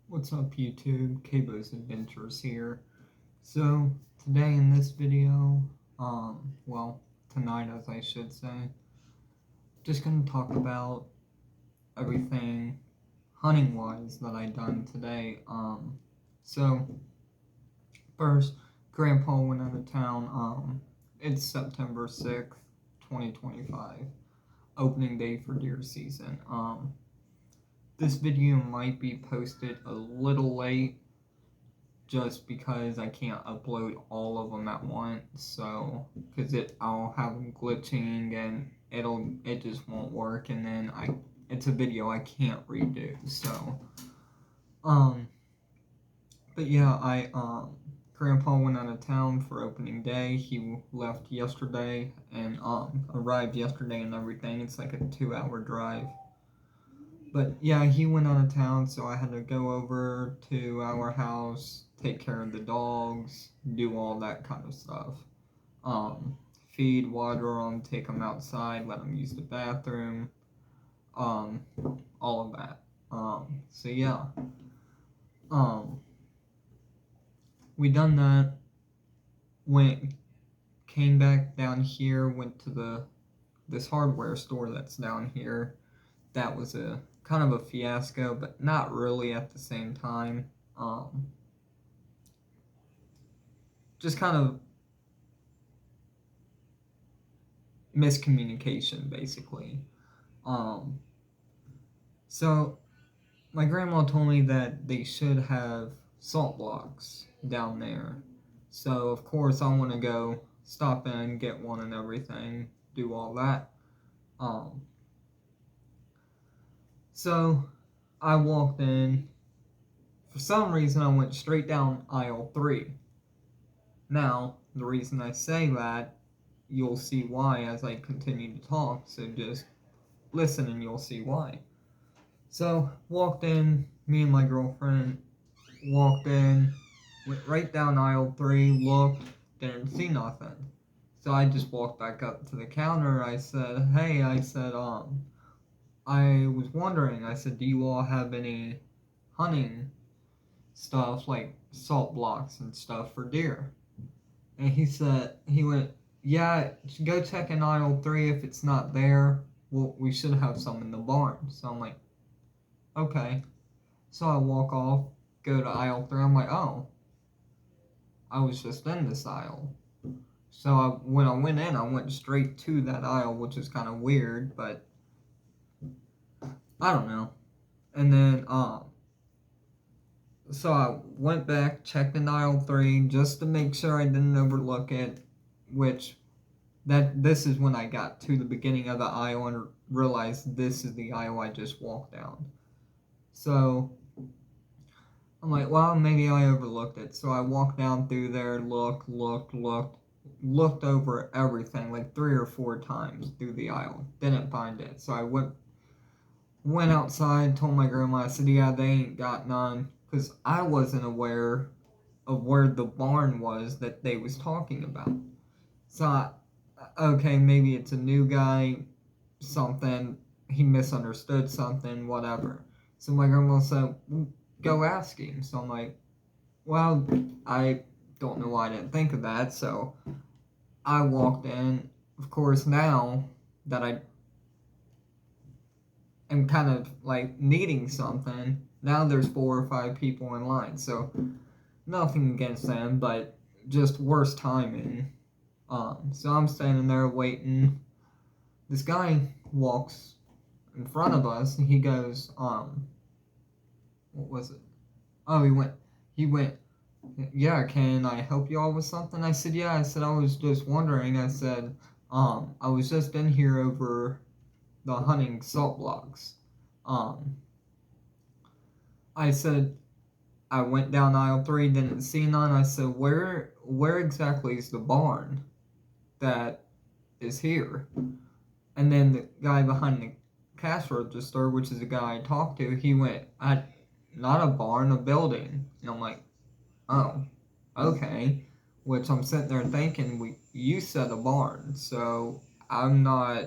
What's up YouTube? Kabo's Adventures here. So today in this video, tonight as I should say, just gonna talk about everything hunting wise that I done today. So first, Grandpa went out of town. It's September 6th, 2025, opening day for deer season. This video might be posted a little late just because I can't upload all of them at once. So, because I'll have them glitching and it just won't work, and then it's a video I can't redo. So, um, but yeah, Grandpa went out of town for opening day. He left yesterday and arrived yesterday and everything. It's like a 2 hour drive. But yeah, he went out of town, so I had to go over to our house, take care of the dogs, do all that kind of stuff. Um, Feed, water them, take them outside, let them use the bathroom, um, all of that. So yeah, um, we done that. Went, came back down here, went to this hardware store that's down here. That was a kind of a fiasco, but not really at the same time. Just kind of miscommunication, basically. Um, so my grandma told me that they should have salt blocks down there. So of course I want to go stop in, get one and everything, do all that. Um, so I walked in. For some reason, I went straight down aisle 3. Now, the reason I say that, you'll see why as I continue to talk, so just listen and you'll see why. So, walked in, me and my girlfriend walked in, went right down aisle 3, looked, didn't see nothing. So I just walked back up to the counter. I said, hey, I was wondering, I said, do you all have any hunting stuff like salt blocks and stuff for deer? And he went, yeah, go check in aisle 3. If it's not there, well, we should have some in the barn. So I'm like, okay. So I walk off, go to aisle 3. I'm like, oh, I was just in this aisle. So when I went in, I went straight to that aisle, which is kind of weird, but I don't know. And then, so I went back, checked in aisle 3 just to make sure I didn't overlook it, which this is when I got to the beginning of the aisle and realized this is the aisle I just walked down. So I'm like, well, maybe I overlooked it. So I walked down through there, looked over everything like 3 or 4 times through the aisle. Didn't find it. So I went outside, told my grandma, I said, yeah, they ain't got none, because I wasn't aware of where the barn was that they was talking about. So okay, maybe it's a new guy, something, he misunderstood something, whatever. So my grandma said, go ask him. So I'm like, well, I don't know why I didn't think of that. So I walked in. Of course, now that I am kind of like needing something, now there's 4 or 5 people in line. So nothing against them, but just worse timing. So I'm standing there waiting. This guy walks in front of us and he goes, what was it? Oh, he went, yeah, can I help y'all with something? I said, yeah. I said, I was just wondering. I said, I was just in here over the hunting salt blocks. Um, I said, I went down aisle 3, didn't see none. I said, where exactly is the barn that is here? And then the guy behind the cash register, which is the guy I talked to, he went, not a barn, a building. And I'm like, oh, okay. Which I'm sitting there thinking, you said a barn, so I'm not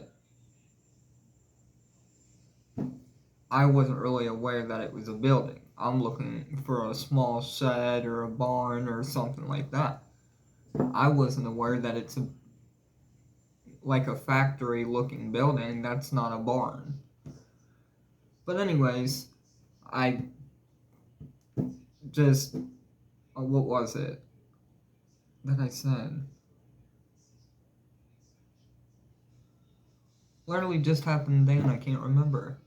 I wasn't really aware that it was a building. I'm looking for a small shed or a barn or something like that. I wasn't aware that it's like a factory looking building. That's not a barn. But anyways, I just what was it that I said? Literally just happened today and I can't remember.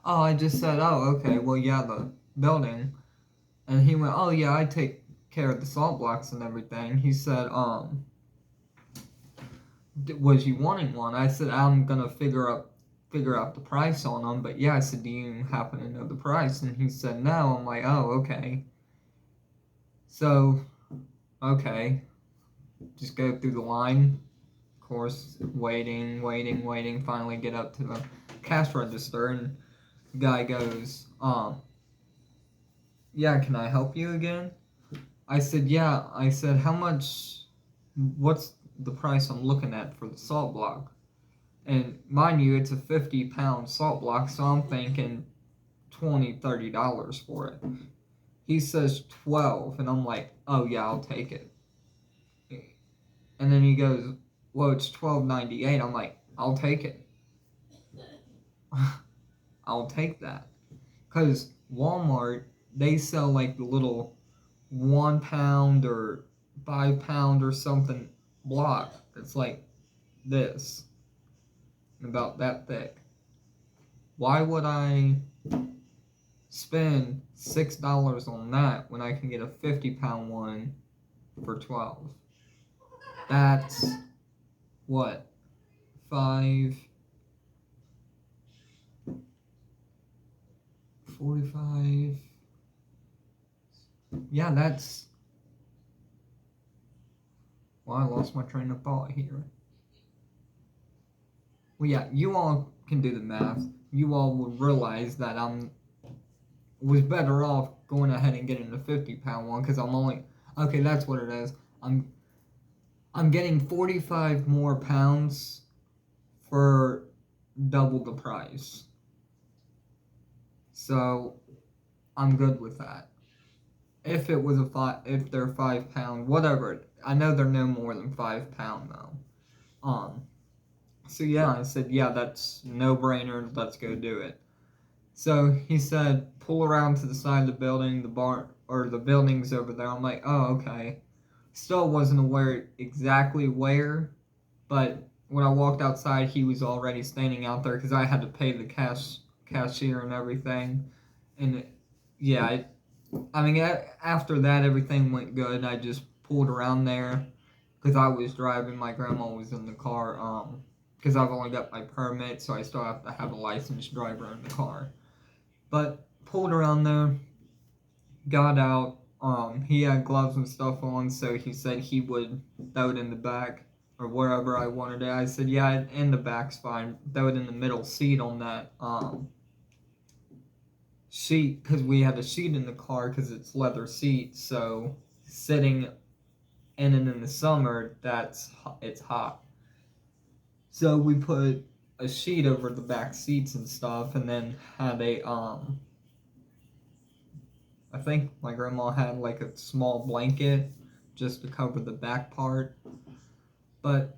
Oh, I just said, oh, okay, well, yeah, the building. And he went, oh, yeah, I take care of the salt blocks and everything. He said, was you wanting one? I said, I'm gonna figure out the price on them. But yeah, I said, do you happen to know the price? And he said, no. I'm like, oh, okay. So, okay, just go through the line. Of course, waiting. Finally, get up to the cash register, and the guy goes, yeah, can I help you again? I said, yeah. I said, how much? What's the price I'm looking at for the salt block? And mind you, it's a 50-pound salt block, so I'm thinking $20-$30 for it. He says 12, and I'm like, oh yeah, I'll take it. And then he goes, well, it's $12.98. I'm like, I'll take it. I'll take that. Because Walmart, they sell like the little 1 pound or 5 pound or something block that's like this, about that thick. Why would I spend $6 on that when I can get a 50-pound one for 12? That's what, 45. Yeah, that's. Well, I lost my train of thought here. Well, yeah, you all can do the math. You all will realize that was better off going ahead and getting the 50-pound one because I'm only. Okay, that's what it is. I'm getting 45 more pounds for double the price. So I'm good with that. If it was if they're 5 pound, whatever. I know they're no more than 5 pound though. So yeah, I said, yeah, that's no brainer. Let's go do it. So he said, pull around to the side of the building, the barn or the building's over there. I'm like, oh, okay. Still wasn't aware exactly where, but when I walked outside, he was already standing out there because I had to pay the cashier and everything. And yeah, I mean, after that, everything went good. I just pulled around there because I was driving. My grandma was in the car. Because I've only got my permit, so I still have to have a licensed driver in the car. But pulled around there, got out. He had gloves and stuff on, so he said he would throw it in the back or wherever I wanted it. I said, yeah, in the back's fine. Throw it in the middle seat on that seat because we had a sheet in the car because it's leather seat. So sitting in it in the summer, it's hot. So we put a sheet over the back seats and stuff, and then had a I think my grandma had like a small blanket just to cover the back part. But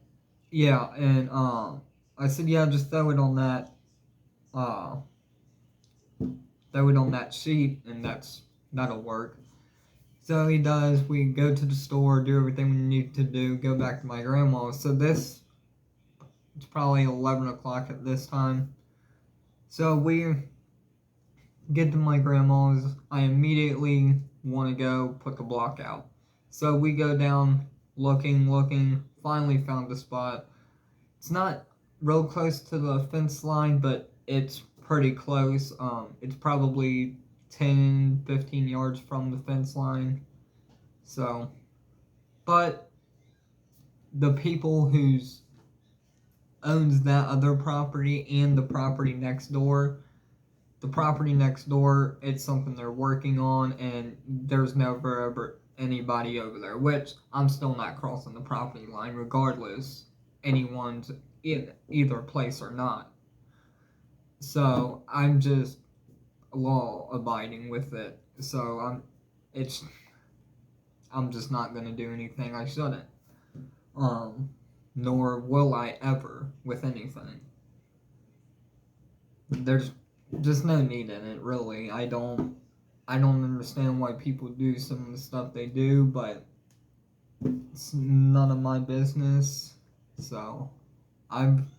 yeah, and I said, yeah, just throw it on that sheet, and that'll work. So he does. We go to the store, do everything we need to do, go back to my grandma's. So it's probably 11 o'clock at this time. So we get to my grandma's. I immediately want to go put the block out. So we go down, looking, finally found the spot. It's not real close to the fence line, but it's pretty close. It's probably 10-15 yards from the fence line. So, but the people who's owns that other property and the property next door, it's something they're working on, and there's never ever anybody over there, which I'm still not crossing the property line regardless anyone's in either place or not. So I'm just law abiding with it. So it's I'm just not gonna do anything I shouldn't. Um, Nor will I ever with anything. There's just no need in it, really. I don't understand why people do some of the stuff they do, but it's none of my business. So I'm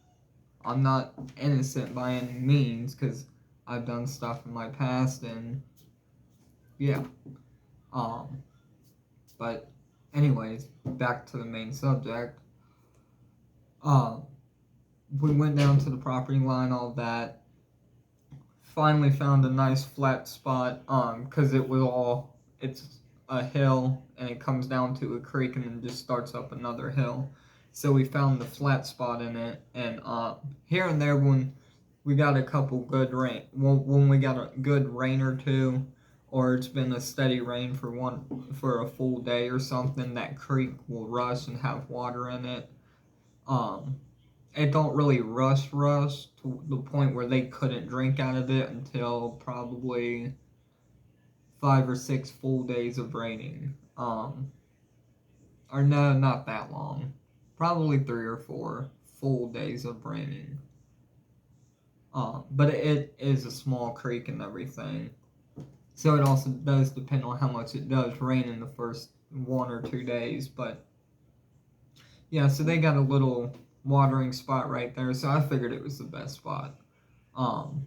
I'm not innocent by any means because I've done stuff in my past, and yeah. Um, but anyways, back to the main subject. Um, we went down to the property line, all that. Finally found a nice flat spot. Because it's a hill and it comes down to a creek and then just starts up another hill. So we found the flat spot in it, and here and there when we got a couple good rain, when we got a good rain or two, or it's been a steady rain for a full day or something, that creek will rush and have water in it. Um, it don't really rush to the point where they couldn't drink out of it until probably 5 or 6 full days of raining. Or no, not that long. Probably 3 or 4 full days of raining. But it is a small creek and everything. So it also does depend on how much it does rain in the first 1 or 2 days. But yeah, so they got a little watering spot right there. So I figured it was the best spot. Um,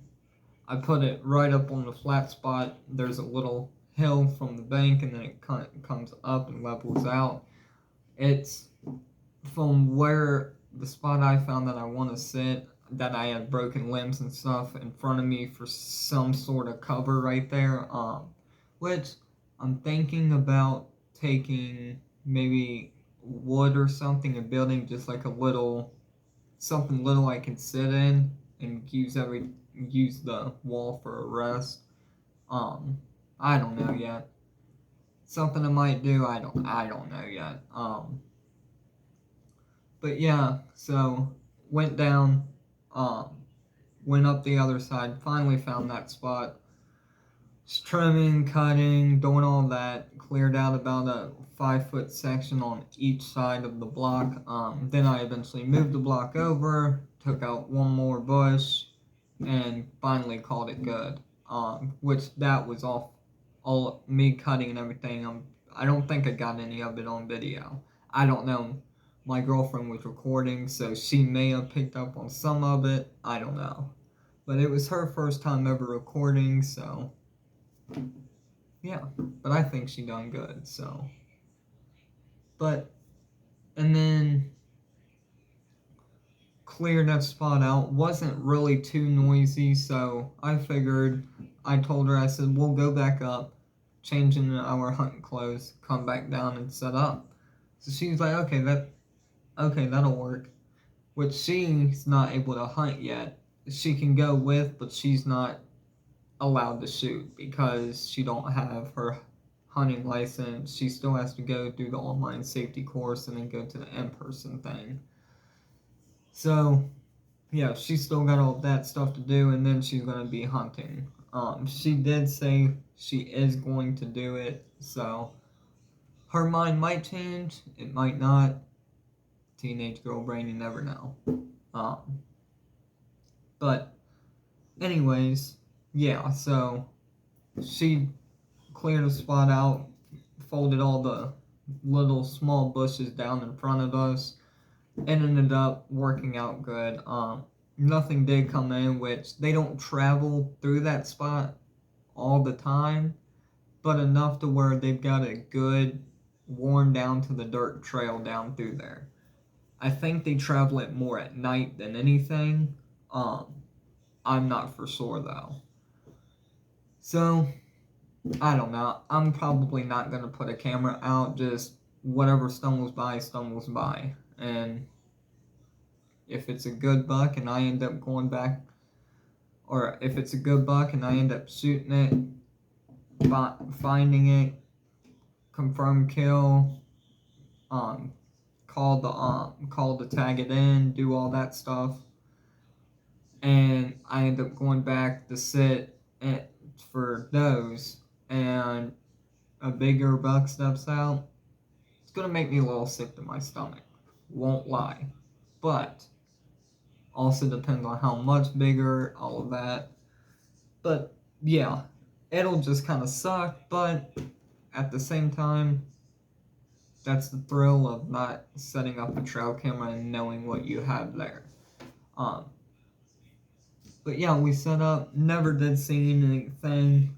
I put it right up on the flat spot. There's a little hill from the bank, and then it comes up and levels out. It's from where the spot I found that I want to sit, that I had broken limbs and stuff in front of me for some sort of cover right there. Which I'm thinking about taking maybe wood or something and building just like a little something little I can sit in and use the wall for a rest. Um, I don't know yet. Something I might do. I don't know yet. But yeah. So went down. Um, went up the other side. Finally found that spot. Just trimming, cutting, doing all that. Cleared out about a 5 foot section on each side of the block. Then I eventually moved the block over, took out one more bush, and finally called it good. Which that was all me cutting and everything. I don't think I got any of it on video. I don't know. My girlfriend was recording, so she may have picked up on some of it. I don't know. But it was her first time ever recording, so yeah. But I think she done good, so. But, and then cleared that spot out. Wasn't really too noisy, so I told her, I said, we'll go back up, change into our hunting clothes, come back down and set up. So she was like, okay, that'll work. Which she's not able to hunt yet. She can go with, but she's not allowed to shoot because she don't have her hunting license. She still has to go through the online safety course and then go to the in-person thing. So yeah, she's still got all that stuff to do, and then she's gonna be hunting. She did say she is going to do it, so her mind might change, it might not. Teenage girl brain, you never know. Um, but anyways, yeah. So she cleared a spot out, folded all the little small bushes down in front of us, and ended up working out good. Nothing did come in, which they don't travel through that spot all the time, but enough to where they've got a good worn down to the dirt trail down through there. I think they travel it more at night than anything. Um, I'm not for sure though. So I don't know. I'm probably not gonna put a camera out. Just whatever stumbles by. And if it's a good buck and I end up going back, or if it's a good buck and I end up shooting it, finding it, confirm kill, um, call to tag it in, do all that stuff, and I end up going back to sit for those, and a bigger buck steps out, it's gonna make me a little sick to my stomach. Won't lie. But also depends on how much bigger, all of that. But yeah, it'll just kind of suck, but at the same time, that's the thrill of not setting up a trail camera and knowing what you have there. Um, but yeah, we set up, never did see anything,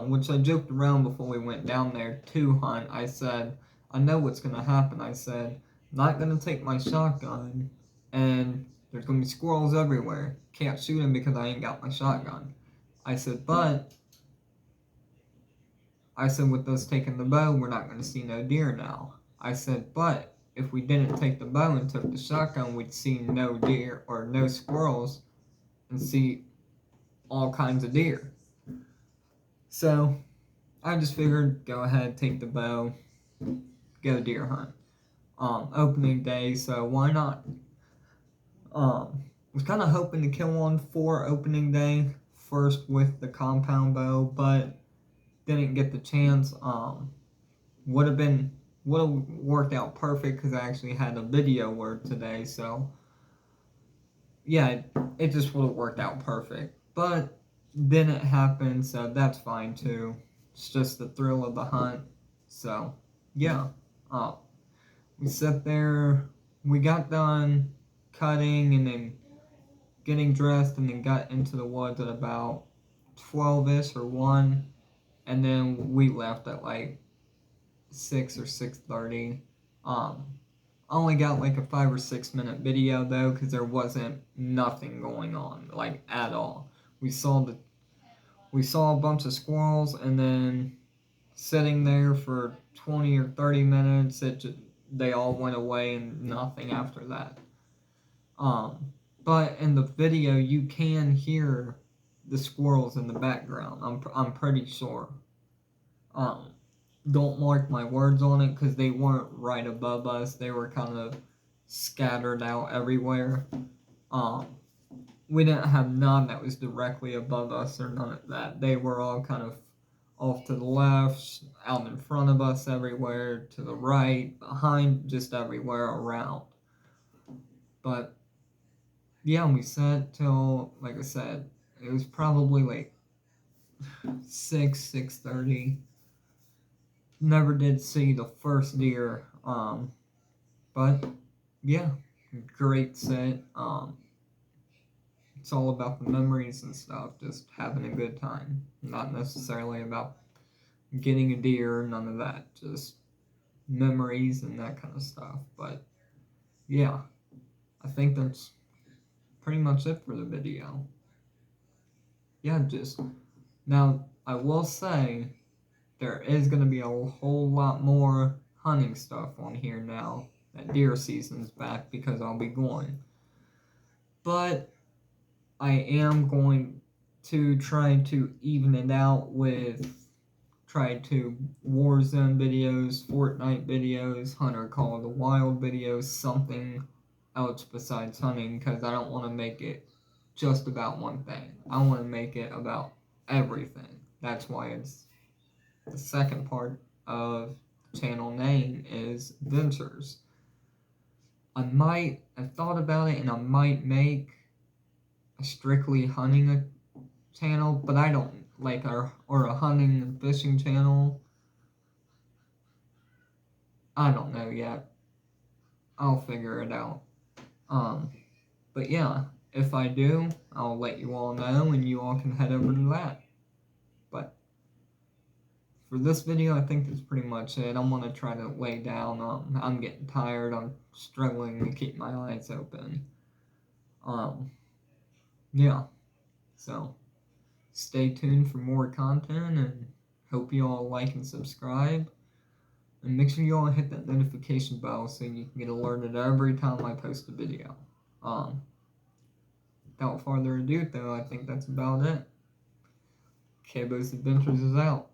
which I joked around before we went down there to hunt. I said, I know what's going to happen. I said, not going to take my shotgun, and there's going to be squirrels everywhere. Can't shoot them because I ain't got my shotgun. I said, with us taking the bow, we're not going to see no deer now. I said, but if we didn't take the bow and took the shotgun, we'd see no deer or no squirrels and see all kinds of deer. So I just figured, go ahead, take the bow, go deer hunt. Opening day, so why not? Was kind of hoping to kill one for opening day first with the compound bow, but didn't get the chance. Would have worked out perfect because I actually had a video word today, so yeah, it just would have worked out perfect. But didn't happen, so that's fine too. It's just the thrill of the hunt. So yeah, we sat there. We got done cutting and then getting dressed, and then got into the woods at about 12ish or 1, and then we left at like 6 or 6:30. I only got like a 5 or 6 minute video though, because there wasn't nothing going on like at all. We saw a bunch of squirrels, and then sitting there for 20 or 30 minutes, they all went away and nothing after that. But in the video, you can hear the squirrels in the background. I'm pretty sure. Don't mark my words on it because they weren't right above us. They were kind of scattered out everywhere. We didn't have none that was directly above us or none of that. They were all kind of off to the left, out in front of us everywhere, to the right, behind, just everywhere around. But yeah, we sat till, like I said, it was probably like 6:30. Never did see the first deer. But yeah, great set. It's all about the memories and stuff, just having a good time. Not necessarily about getting a deer, none of that. Just memories and that kind of stuff. But yeah, I think that's pretty much it for the video. Yeah, just now I will say there is going to be a whole lot more hunting stuff on here now that deer season's back because I'll be going. But I am going to try to even it out with Warzone videos, Fortnite videos, Hunter Call of the Wild videos, something else besides hunting, because I don't want to make it just about one thing. I want to make it about everything. That's why it's the second part of the channel name is Ventures. I thought about it, and I might make a strictly hunting channel, but I don't like or a hunting and fishing channel. I don't know yet. I'll figure it out. But yeah, if I do, I'll let you all know, and you all can head over to that. But for this video, I think that's pretty much it. I'm gonna try to lay down. I'm getting tired. I'm struggling to keep my eyes open. Yeah. So stay tuned for more content, and hope you all like and subscribe. And make sure you all hit that notification bell so you can get alerted every time I post a video. Without further ado, though, I think that's about it. Cabo's Adventures is out.